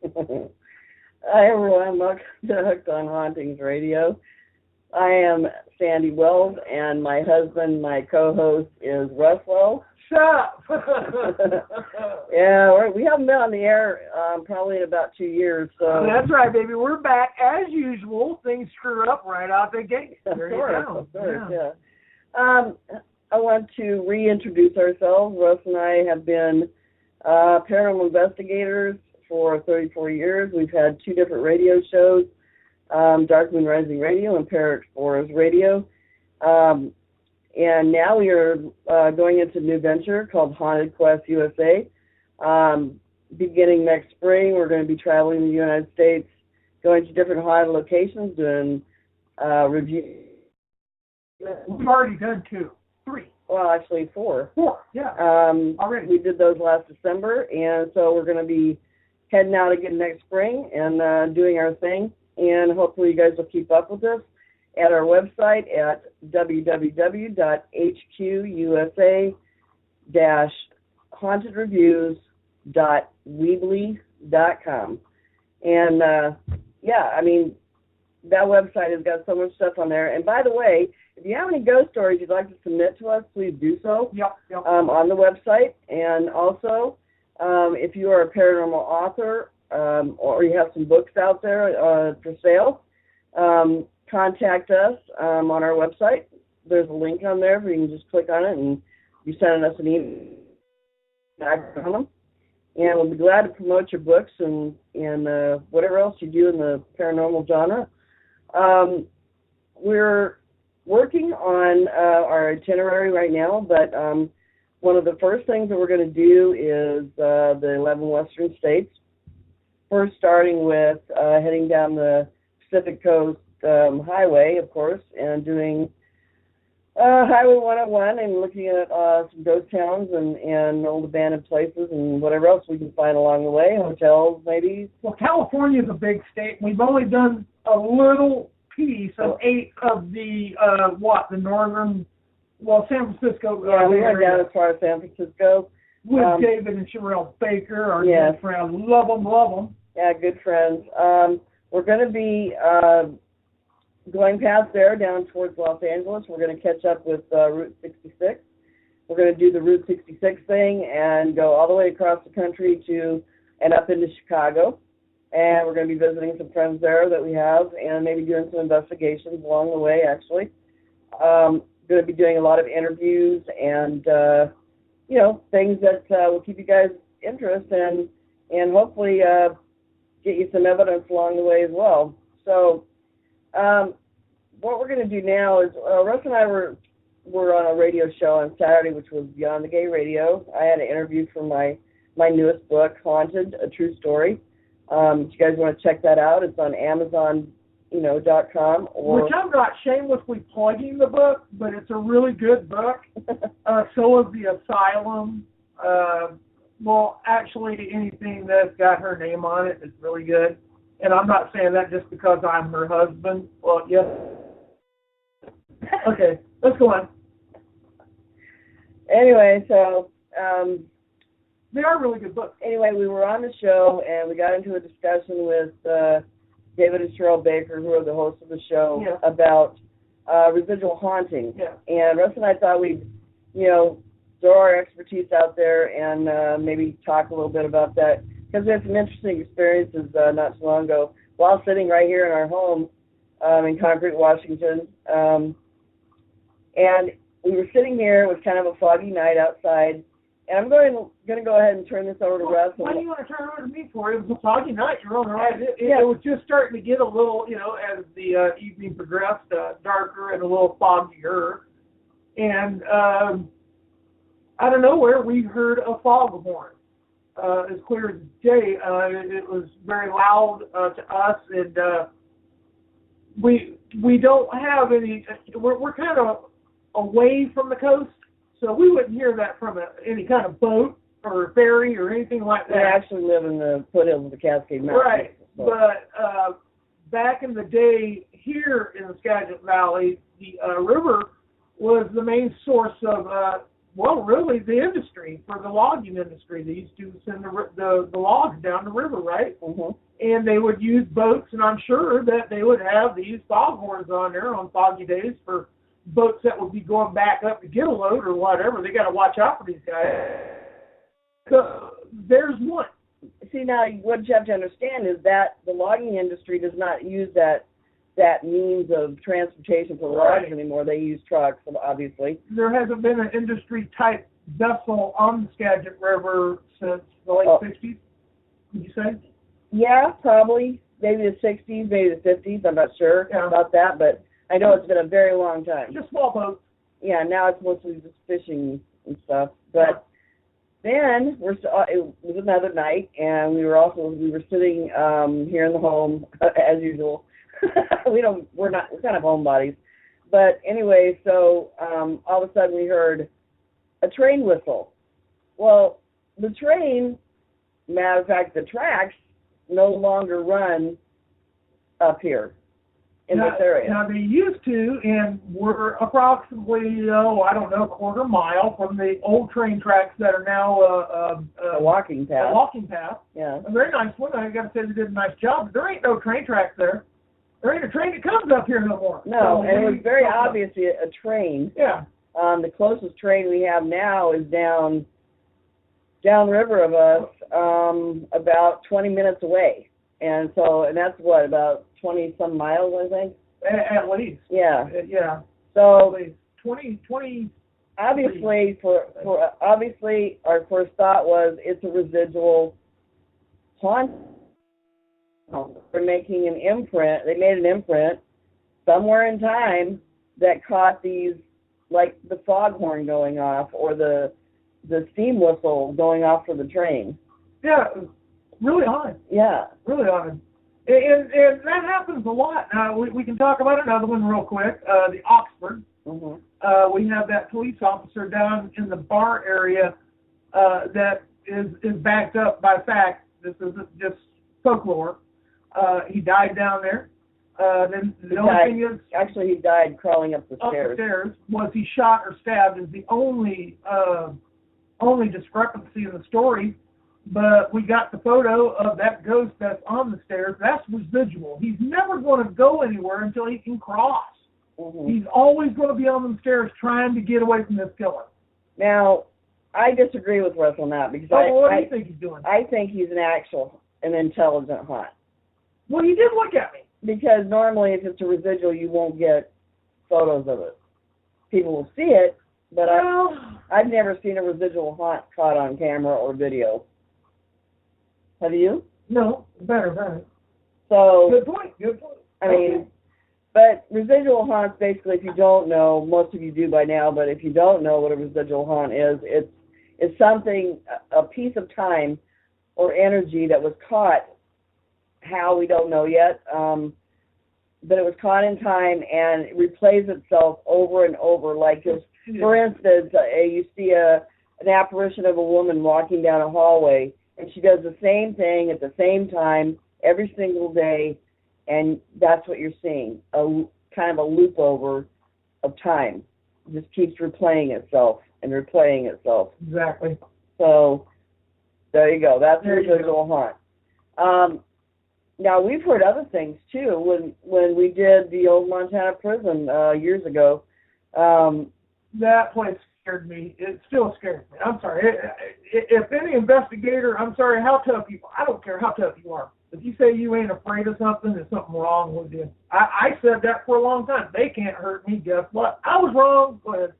Hi, everyone. Welcome to Hooked on Hauntings Radio. I am Sandy Wells, and my husband, my co-host, is Russ Wells. Shut up! Yeah, we haven't been on the air probably in about 2 years. So that's right, baby. We're back as usual. Things screw up right out the gate. There you go. Of course, yeah. I want to reintroduce ourselves. Russ and I have been paranormal investigators for 34 years. We've had 2 different radio shows, Dark Moon Rising Radio and Parrot Explorers Radio. And now we are going into a new venture called Haunted Quest USA. Beginning next spring, we're going to be traveling the United States, going to different haunted locations, doing reviews. We've already done 2, 3. Well, actually 4. 4, yeah. Already. We did those last December, and so we're going to be heading out again next spring and doing our thing. And hopefully you guys will keep up with us at our website at www.hqusa-hauntedreviews.weebly.com. And, yeah, I mean, that website has got so much stuff on there. And, by the way, if you have any ghost stories you'd like to submit to us, please do so on the website. And also, if you are a paranormal author or you have some books out there for sale, contact us on our website. There's a link on there where you can just click on it and you send us an email on them. And we'll be glad to promote your books and whatever else you do in the paranormal genre. We're working on our itinerary right now, but one of the first things that we're going to do is the 11 western states. First starting with heading down the Pacific Coast highway, of course, and doing Highway 101 and looking at some ghost towns and old abandoned places and whatever else we can find along the way, hotels maybe. Well, California is a big state. We've only done a little piece of 8 of the, the northern, San Francisco. Yeah, we went down as far as San Francisco. With David and Sherelle Baker, our good friends. Love them. Yeah, good friends. We're going to be going past there down towards Los Angeles. We're going to catch up with Route 66. We're going to do the Route 66 thing and go all the way across the country and up into Chicago. And we're going to be visiting some friends there that we have and maybe doing some investigations along the way, actually. Going to be doing a lot of interviews and, things that will keep you guys interested and hopefully get you some evidence along the way as well. So what we're going to do now is Russ and I were on a radio show on Saturday, which was Beyond the Gay Radio. I had an interview for my newest book, Haunted, A True Story. If you guys want to check that out, it's on Amazon.com. Which I'm not shamelessly plugging the book, but it's a really good book. So is The Asylum. Actually, anything that's got her name on it is really good. And I'm not saying that just because I'm her husband. Well, yes. Okay, let's go on. Anyway, so they are really good books. Anyway, we were on the show, and we got into a discussion with David and Sherelle Baker, who are the hosts of the show, about residual haunting. Yeah. And Russ and I thought we'd, throw our expertise out there and maybe talk a little bit about that, because we had some interesting experiences not too long ago while sitting right here in our home in Concrete, Washington. And we were sitting here. It was kind of a foggy night outside. And I'm going to go ahead and turn this over to Russ. Why do you want to turn it over to me for? It was a foggy night. You're all right. It was just starting to get a little, as the evening progressed, darker and a little foggier. And out of nowhere, we heard a foghorn, as clear as day. It was very loud to us, and we don't have any. We're kind of away from the coast. So we wouldn't hear that from any kind of boat or ferry or anything like that. We actually live in the foothills of the Cascade Mountains. Right. So. But back in the day here in the Skagit Valley, the river was the main source of well, really, the industry, for the logging industry. They used to send the logs down the river, right? Mm-hmm. And they would use boats, and I'm sure that they would have these foghorns on there on foggy days for boats that would be going back up to get a load or whatever. They got to watch out for these guys. So there's one. See, now what you have to understand is that the logging industry does not use that means of transportation for logs anymore. They use trucks, obviously. There hasn't been an industry-type vessel on the Skagit River since the late 60s, would you say? Yeah, probably. Maybe the 60s, maybe the 50s. I'm not sure about that, but I know it's been a very long time. Just small boats. Yeah, now it's mostly just fishing and stuff. But then it was another night, and we were sitting here in the home as usual. We're kind of homebodies. But anyway, so all of a sudden we heard a train whistle. Well, the train, matter of fact, the tracks no longer run up here in this area. Now they used to, and we're approximately, a quarter mile from the old train tracks that are now a walking path. A walking path. Yeah. A very nice one. I got to say they did a nice job. But there ain't no train tracks there. There ain't a train that comes up here no more. No, and it was very obviously a train. Yeah. The closest train we have now is downriver of us, about 20 minutes away. And that's what, about 20-some miles, I think? At least. Yeah. Yeah. So, 20. Obviously, obviously, our first thought was it's a residual haunt. They're making an imprint. They made an imprint somewhere in time that caught these, like the foghorn going off or the steam whistle going off for the train. Yeah, really odd. Yeah. Really odd. And that happens a lot. We can talk about another one real quick, the Oxford. Mm-hmm. We have that police officer down in the bar area that is backed up by fact. This isn't just folklore. He died down there. Then the only thing is, actually, he died crawling up the stairs. Up the stairs. Was he shot or stabbed is the only discrepancy in the story. But we got the photo of that ghost that's on the stairs. That's residual. He's never going to go anywhere until he can cross. Mm-hmm. He's always going to be on the stairs trying to get away from this killer. Now, I disagree with Russ on that because what do you think he's doing? I think he's an intelligent haunt. Well, you did look at me. Because normally if it's a residual, you won't get photos of it. People will see it, but I've never seen a residual haunt caught on camera or video. Have you? No, better. So, good point. I mean, but residual haunts, basically, if you don't know, most of you do by now, but if you don't know what a residual haunt is, it's something, a piece of time or energy that was caught. How, we don't know yet, but it was caught in time and it replays itself over and over. Like, just, for instance, you see an apparition of a woman walking down a hallway, and she does the same thing at the same time every single day, and that's what you're seeing, kind of a loop over of time. It just keeps replaying itself and replaying itself. Exactly. So, there you go. That's a residual haunt. Now, we've heard other things, too, when we did the old Montana prison years ago. That place scared me. It still scares me. I'm sorry. If any investigator, I'm sorry how tough you are. I don't care how tough you are. If you say you ain't afraid of something, there's something wrong with you. I said that for a long time. They can't hurt me. Guess what? I was wrong. Go ahead.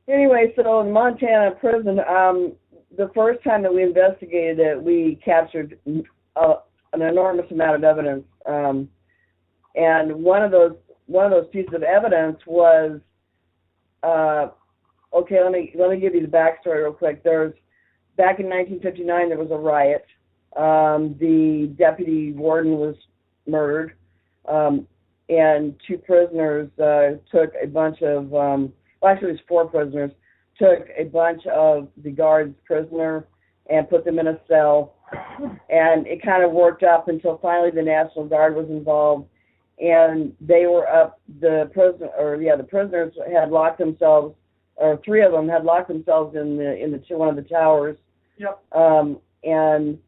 Anyway, so in Montana prison, the first time that we investigated it, we captured an enormous amount of evidence, and one of those pieces of evidence was, okay, let me give you the backstory real quick. Back in 1959, there was a riot. The deputy warden was murdered, and two prisoners took a bunch of, actually it was 4 prisoners, took a bunch of the guards prisoner and put them in a cell. And it kind of worked up until finally the National Guard was involved, and they were up. The prisoners had locked themselves or 3 of them had locked themselves in one of the towers. Yep. And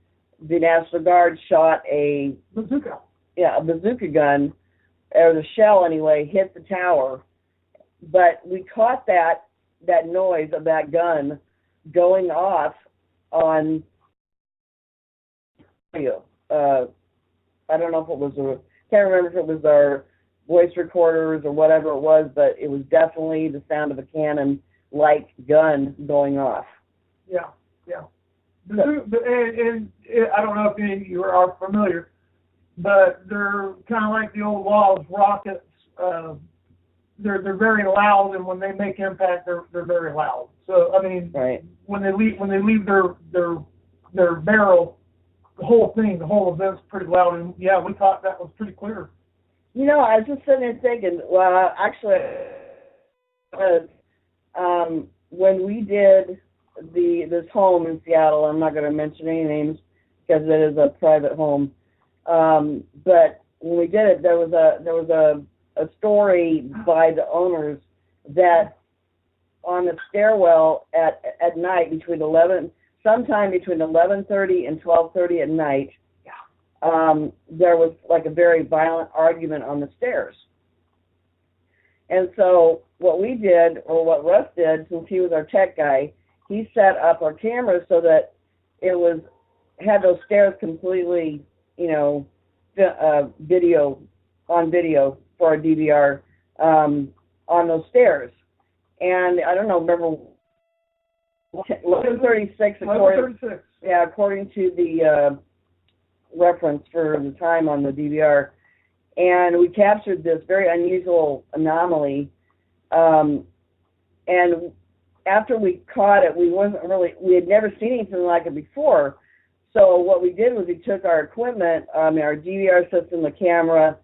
the National Guard shot a bazooka. Yeah, a bazooka gun, or the shell anyway, hit the tower. But we caught that noise of that gun going off on radio. I don't know if it was can't remember if it was our voice recorders or whatever it was, but it was definitely the sound of a cannon-like gun going off. Yeah, yeah. And I don't know if any of you are familiar, but they're kind of like the old Laws rockets. They're very loud, and when they make impact, they're very loud. So I mean, right. when they leave their barrel, the whole event's pretty loud. And yeah, we thought that was pretty clear. You know, I was just sitting there thinking. Well, actually, when we did this home in Seattle, I'm not going to mention any names because it is a private home. But when we did it, there was a story by the owners that on the stairwell at night sometime between 11:30 and 12:30 at night, there was like a very violent argument on the stairs. And so what we did, or what Russ did, since he was our tech guy, he set up our cameras so that it had those stairs completely, video for our DVR on those stairs. And I don't know, remember 11:36 according to the reference for the time on the DVR. And we captured this very unusual anomaly. And after we caught it, we had never seen anything like it before. So what we did was we took our equipment, our DVR system, the camera,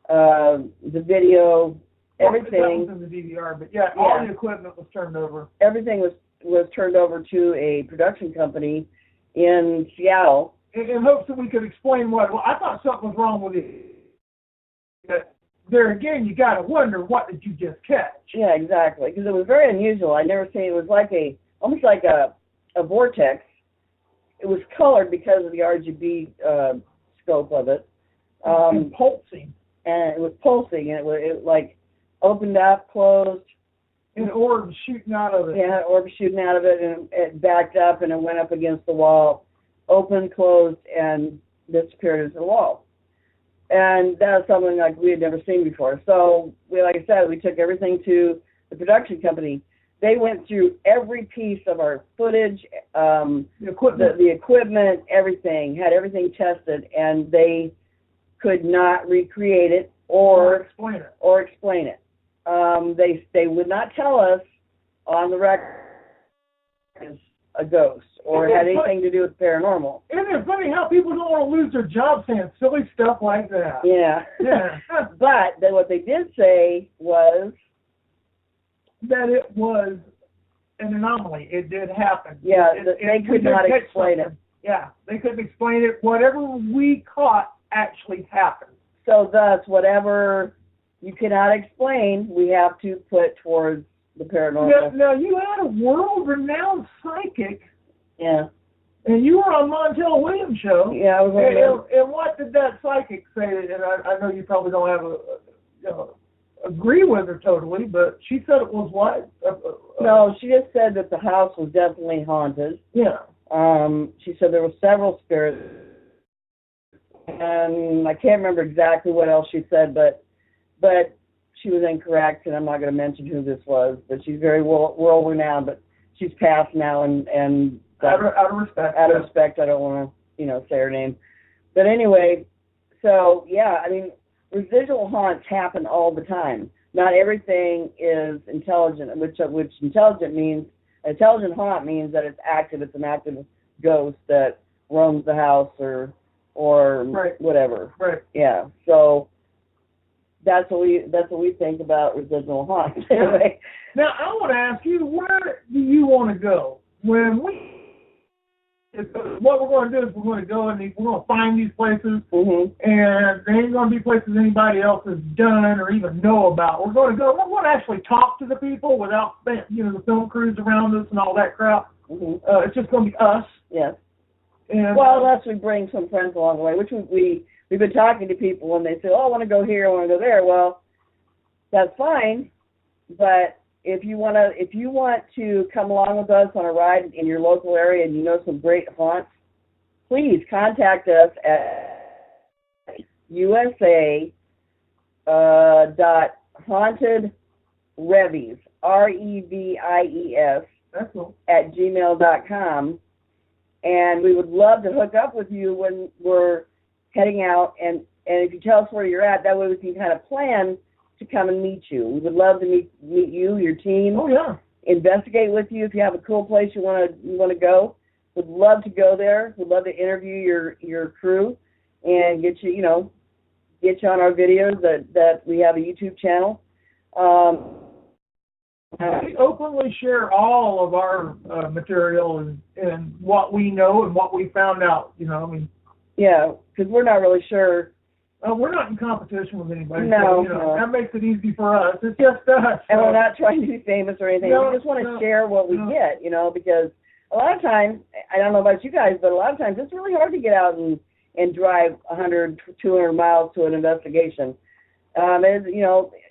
the video, everything. That was in the DVR, but all the equipment was turned over. Everything was turned over to a production company in Seattle. In hopes that we could explain what. Well, I thought something was wrong with it. There again, you got to wonder, what did you just catch? Yeah, exactly, because it was very unusual. I never seen it. Was like almost like a vortex. It was colored because of the RGB scope of it. And pulsing. And it was pulsing, and it like opened up, closed. An orb shooting out of it. Yeah, an orb shooting out of it, and it backed up, and it went up against the wall, opened, closed, and disappeared into the wall. And that was something like we had never seen before. So, like I said, we took everything to the production company. They went through every piece of our footage, the equipment, everything, had everything tested, and they could not recreate it or explain it. They would not tell us on the record as a ghost or had anything to do with paranormal. Isn't it funny how people don't want to lose their jobs saying silly stuff like that? Yeah. But then what they did say was that it was an anomaly. It did happen. Yeah, they could not explain it. Yeah, they couldn't explain it. Whatever we caught actually happened. So thus, whatever you cannot explain, we have to put towards the paranormal. Now you had a world-renowned psychic. Yeah. And you were on Montel Williams' show. Yeah, I was on and what did that psychic say? And I know you probably don't have agree with her totally, but she said it was what? No, she just said that the house was definitely haunted. Yeah. She said there were several spirits, and I can't remember exactly what else she said, but she was incorrect, and I'm not going to mention who this was, but she's very world-renowned, but she's passed now, and out of respect. Out of respect, I don't want to, say her name. But anyway, so, yeah, I mean, residual haunts happen all the time. Not everything is intelligent, which intelligent haunt means that it's active. It's an active ghost that roams the house or right. Whatever. Right. Yeah. So that's what we think about residual haunts. Anyway. Now I want to ask you, where do you want to go when we what we're going to do is we're going to go and we're going to find these places, and they ain't going to be places anybody else has done or even know about. We're going to actually talk to the people without, the film crews around us and all that crap. It's just going to be us. Yes. And, unless we bring some friends along the way, which we've been talking to people and they say, oh, I want to go here, I want to go there. Well, that's fine, but if you want to come along with us on a ride in your local area and you know some great haunts, please contact us at USA.hauntedrevies, REVIES, at gmail.com. And we would love to hook up with you when we're heading out. And if you tell us where you're at, that way we can kind of plan to come and meet you. We would love to meet you, your team. Oh, yeah. Investigate with you if you have a cool place you want to go. Would love to go there. Would love to interview your crew and get you on our videos that we have a YouTube channel. We openly share all of our material and what we know and what we found out. Yeah, because we're not really sure. We're not in competition with anybody. No, so, that makes it easy for us. It's just us. And we're not trying to be famous or anything. We just want to share what we get, because a lot of times, I don't know about you guys, but a lot of times it's really hard to get out and drive 100, 200 miles to an investigation.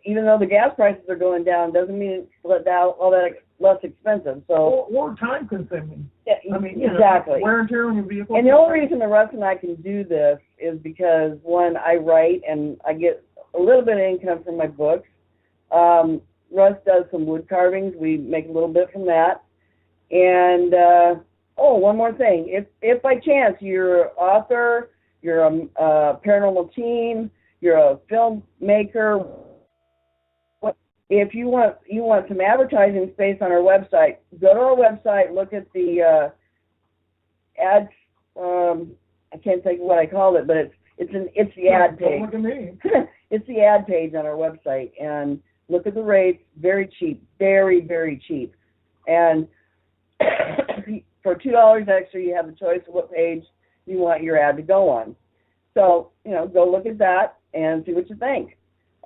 Even though the gas prices are going down, doesn't mean it's all that less expensive. So or time consuming. Yeah, exactly. Wear and tear on your vehicle. And the only reason that Russ and I can do this is because, one, I write and I get a little bit of income from my books. Russ does some wood carvings. We make a little bit from that. And one more thing: if by chance you're an author, you're a paranormal team, you're a filmmaker, if you want some advertising space on our website, go to our website, look at the ads. I can't think of what I called it, but it's the ad page. Look at me. It's the ad page on our website, and look at the rates. Very cheap, very, very cheap. And for $2 extra, you have the choice of what page you want your ad to go on. So go look at that and see what you think.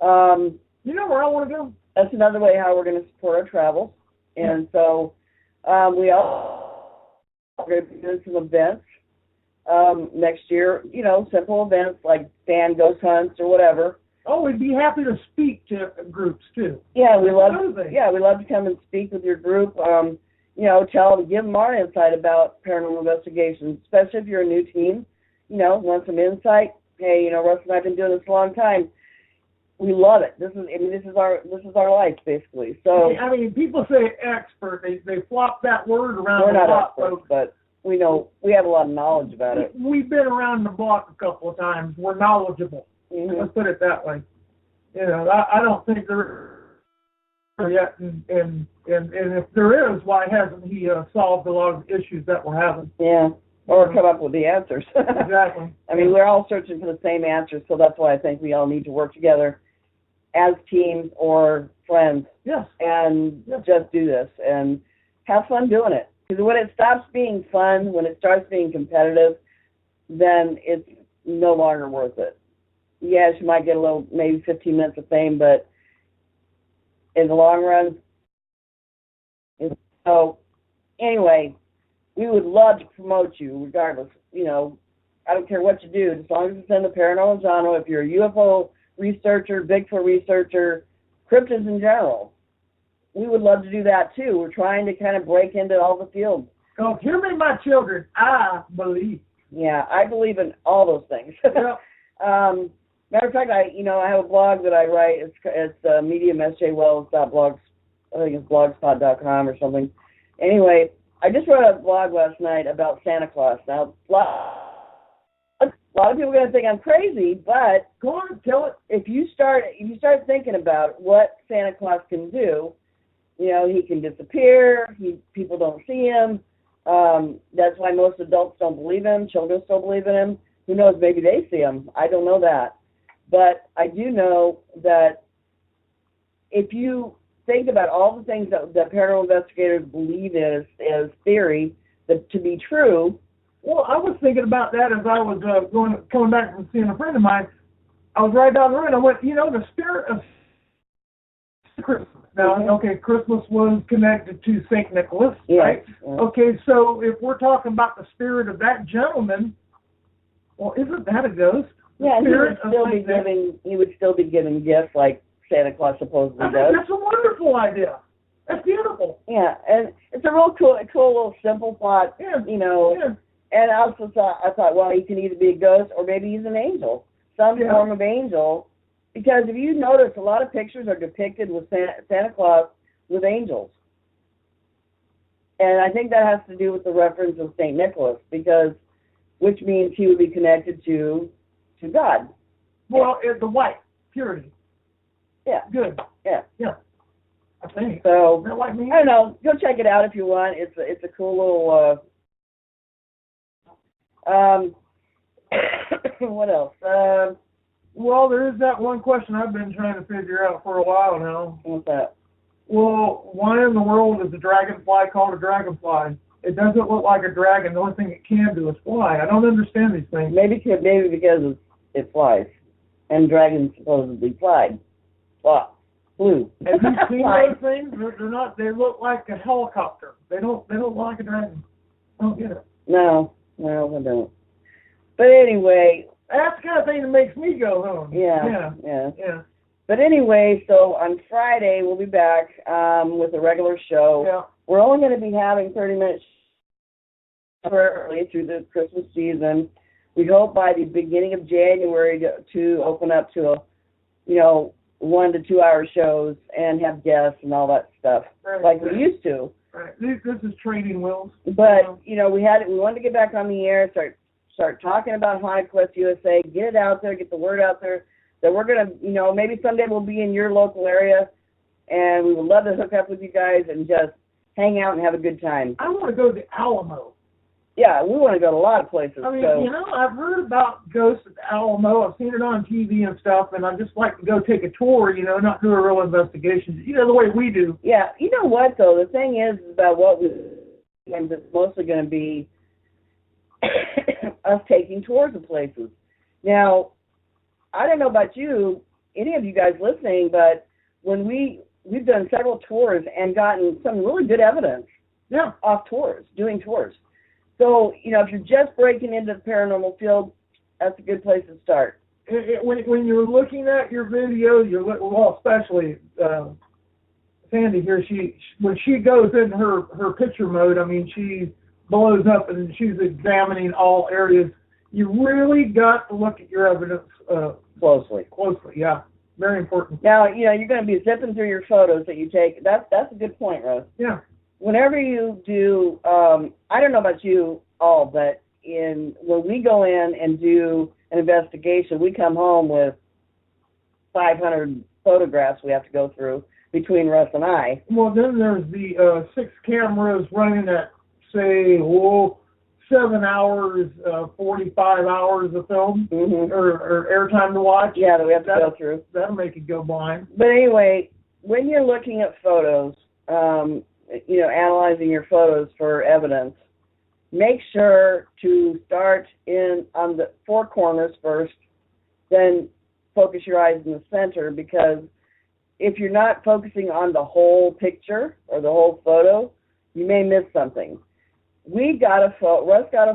You know where I want to go? That's another way how we're going to support our travels. And so we are going to be doing some events next year, simple events like fan ghost hunts or whatever. Oh, we'd be happy to speak to groups too. Yeah, we love to come and speak with your group. Give them our insight about paranormal investigations, especially if you're a new team. Want some insight? Hey, Russ and I have been doing this a long time. We love it. This is our life basically. So people say expert. They flop that word around. We're not experts, but we know we have a lot of knowledge about it. We've been around the block a couple of times. We're knowledgeable. Let's put it that way. I don't think there is yet, and if there is, why hasn't he solved a lot of the issues that we're having? Yeah. Or come up with the answers. Exactly. We're all searching for the same answers, so that's why I think we all need to work together as teams or friends. Yes. And just do this and have fun doing it. Because when it stops being fun, when it starts being competitive, then it's no longer worth it. Yes, you might get maybe 15 minutes of fame, but in the long run, so anyway, we would love to promote you regardless. I don't care what you do, as long as it's in the paranormal genre. If you're a UFO researcher, Bigfoot researcher, cryptids in general, we would love to do that too. We're trying to kind of break into all the fields. Oh, hear me, my children, I believe. Yeah, I believe in all those things. Yep. Matter of fact, I have a blog that I write. It's mediumsjwells.blogs. I think it's blogspot.com or something. Anyway, I just wrote a blog last night about Santa Claus. Now, a lot of people are going to think I'm crazy, but go on, tell it. If you start thinking about what Santa Claus can do, he can disappear. People don't see him. That's why most adults don't believe him. Children still believe in him. Who knows? Maybe they see him. I don't know that. But I do know that if you think about all the things that paranormal investigators believe as theory that to be true, Well, I was thinking about that as I was coming back from seeing a friend of mine. I was right down the road, and I went, the spirit of Christmas. Now, okay, Christmas was connected to St. Nicholas, right? Yeah. Okay, so if we're talking about the spirit of that gentleman, well, isn't that a ghost? Yeah, he would still be giving gifts like Santa Claus supposedly does. That's a wonderful idea. That's beautiful. Yeah, and it's a real cool little simple thought, Yeah. And I also thought, well, he can either be a ghost or maybe he's an angel, some form of angel. Because if you notice, a lot of pictures are depicted with Santa Claus with angels. And I think that has to do with the reference of St. Nicholas, which means he would be connected to God. Well, the white, purity. Yeah. Good. Yeah. Yeah. I think. So, that white mean? I don't know. Go check it out if you want. It's a cool little... what else? Well, there is that one question I've been trying to figure out for a while now. What's that? Well, why in the world is a dragonfly called a dragonfly? It doesn't look like a dragon. The only thing it can do is fly. I don't understand these things. Maybe because it flies, and dragons supposedly flew. Have you seen those things? They're not. They look like a helicopter. They don't look like a dragon. I don't get it. No, I don't. But anyway, that's the kind of thing that makes me go home. Yeah. But anyway, so on Friday we'll be back with a regular show. Yeah. We're only going to be having 30 minutes early through the Christmas season. We hope by the beginning of January to open up to 1 to 2 hour shows and have guests and all that stuff like we used to. Right. This is training wheels. But we wanted to get back on the air, start talking about Haunted Quest USA, get it out there, get the word out there that we're gonna, maybe someday we'll be in your local area, and we would love to hook up with you guys and just hang out and have a good time. I want to go to the Alamo. Yeah, we want to go to a lot of places. I mean, I've heard about ghosts at the Alamo. I've seen it on TV and stuff, and I just like to go take a tour, not do a real investigation, the way we do. Yeah, you know what, though? The thing is about what it's mostly going to be us taking tours of places. Now, I don't know about you, any of you guys listening, but when we've done several tours and gotten some really good evidence off tours, doing tours. So, if you're just breaking into the paranormal field, that's a good place to start. When you're looking at your videos, especially Sandy here, when she goes in her picture mode, she blows up and she's examining all areas. You really got to look at your evidence closely. Yeah, very important. Now, you're going to be zipping through your photos that you take. That's a good point, Russ. Yeah. Whenever you do, I don't know about you all, but when we go in and do an investigation, we come home with 500 photographs we have to go through between Russ and I. Well, then there's the 6 cameras running at, say, 7 hours, 45 hours of film or airtime to watch. Yeah, that we have to go through. That'll make you go blind. But anyway, when you're looking at photos, analyzing your photos for evidence, make sure to start on the 4 corners first, then focus your eyes in the center, because if you're not focusing on the whole picture or the whole photo, you may miss something. Russ got a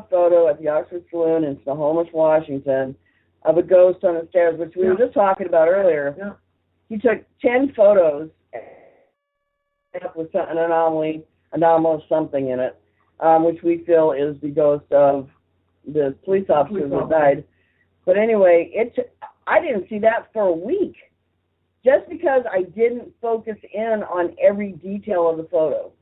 photo at the Oxford Saloon in Snohomish, Washington, of a ghost on the stairs, which we were just talking about earlier. Yeah. He took 10 photos with an anomalous something in it, which we feel is the ghost of the police officer that died. But anyway, I didn't see that for a week, just because I didn't focus in on every detail of the photo.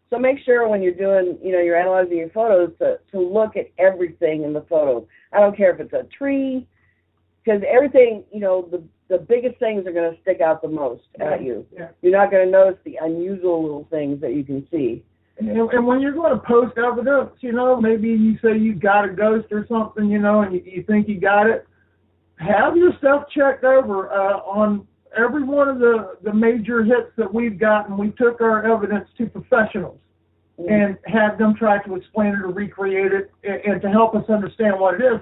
So make sure when you're doing, you're analyzing your photos to look at everything in the photo. I don't care if it's a tree, because everything, the biggest things are going to stick out the most at you. Yeah. You're not going to notice the unusual little things that you can see. And when you're going to post evidence, maybe you say you got a ghost or something, and you think you got it, have your stuff checked over on every one of the major hits that we've gotten. We took our evidence to professionals. and had them try to explain it or recreate it and to help us understand what it is.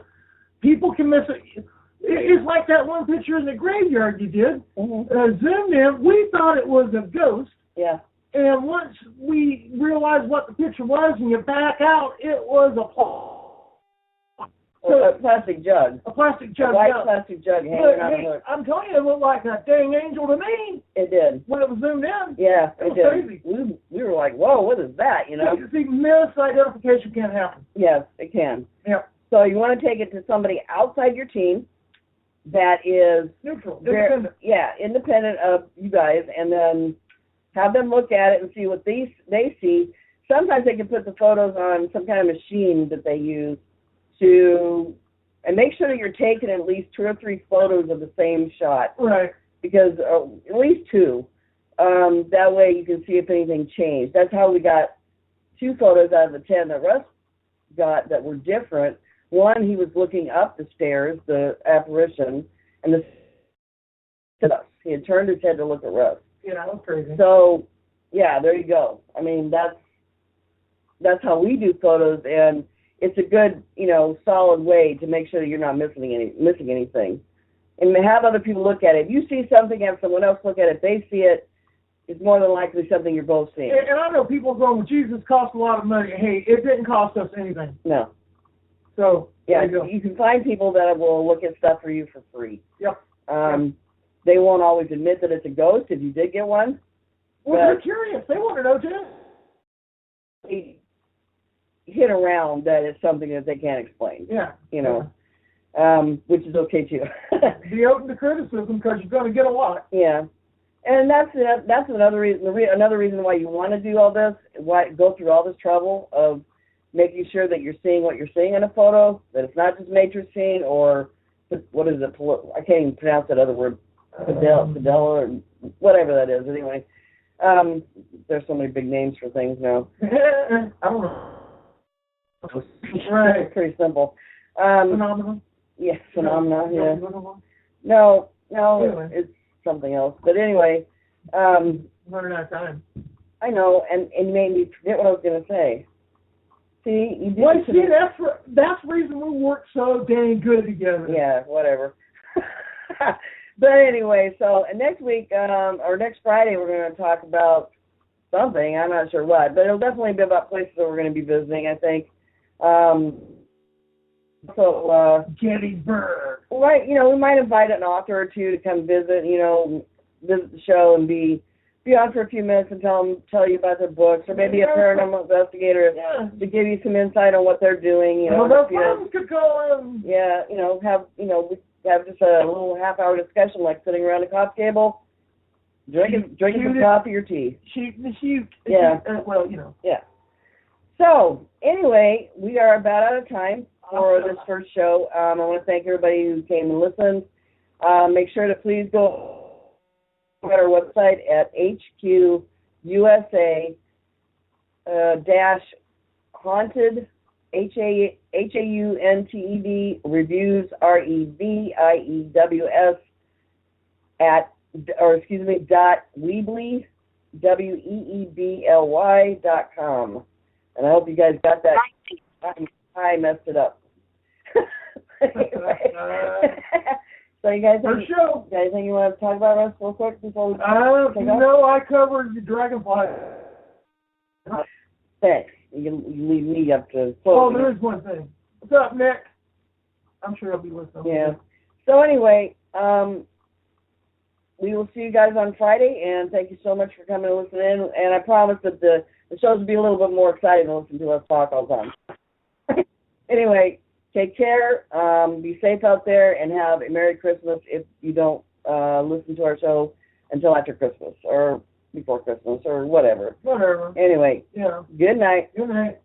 People can miss it. It's like that one picture in the graveyard you did. Zoomed in, we thought it was a ghost. Yeah. And once we realized what the picture was and you back out, it was a plastic jug. A plastic jug. A white plastic jug hanging on the hook. I'm telling you, it looked like a dang angel to me. It did. When it was zoomed in. Yeah, it did. Crazy. We were like, whoa, what is that, you know? See, misidentification can happen. Yes, it can. Yeah. So you want to take it to somebody outside your team that is neutral, independent. Independent of you guys, and then have them look at it and see what they see. Sometimes they can put the photos on some kind of machine that they use and make sure that you're taking at least 2 or 3 photos of the same shot. Right. Because at least 2. That way you can see if anything changed. That's how we got 2 photos out of the 10 that Russ got that were different. One, he was looking up the stairs, the apparition, and he had turned his head to look at Russ. Yeah, that was crazy. So, yeah, there you go. I mean, that's how we do photos, and it's a good, solid way to make sure that you're not missing anything. And have other people look at it. If you see something, have someone else look at it. If they see it, it's more than likely something you're both seeing. And I know people going, well, Jesus cost a lot of money. Hey, it didn't cost us anything. No. So, yeah, you can find people that will look at stuff for you for free. Yep. They won't always admit that it's a ghost if you did get one. Well, they're curious. They want to know, too. They hit around that it's something that they can't explain. Yeah. Which is okay, too. Be open to criticism because you're going to get a lot. Yeah. And that's another reason. Another reason why you want to do all this, why go through all this trouble of making sure that you're seeing what you're seeing in a photo, that it's not just matrixing or what is it? I can't even pronounce that other word. Fidel or whatever that is. Anyway, there's so many big names for things now. I don't know. Right. It's pretty simple. Phenomenon. Yeah, phenomenon. Yeah. No, anyway. it's something else. But anyway, running out of time. I know, and you made me forget what I was going to say. See, you did. Well, that's the reason we work so dang good together. Yeah, whatever. But anyway, so next week, or next Friday, we're going to talk about something. I'm not sure what, but it'll definitely be about places that we're going to be visiting, I think. Gettysburg. Right, we might invite an author or two to come visit, visit the show and be on for a few minutes and tell you about their books, or maybe a paranormal investigator to give you some insight on what they're doing. Their friends could go in. Yeah, have just a little half-hour discussion, like sitting around a coffee table, drinking some coffee or tea. Yeah. Yeah. So, anyway, we are about out of time for this first show. I want to thank everybody who came and listened. Make sure to please go to our website at HQUSA haunted HAUNTED reviews REVIEWS .weebly WEEBLY.com. And I hope you guys got that. I messed it up. So you guys, anything you want to talk about, Russ, real quick before we no, I covered the dragonfly. Thanks. You leave me up to. There is one thing. What's up, Nick? I'm sure he'll be listening. Yeah. So anyway, we will see you guys on Friday, and thank you so much for coming and listening. And I promise that the shows will be a little bit more exciting to listen to us talk all the time. Anyway, take care. Be safe out there, and have a Merry Christmas if you don't listen to our show until after Christmas or before Christmas or whatever. Whatever. Anyway. Yeah. Good night. Good night.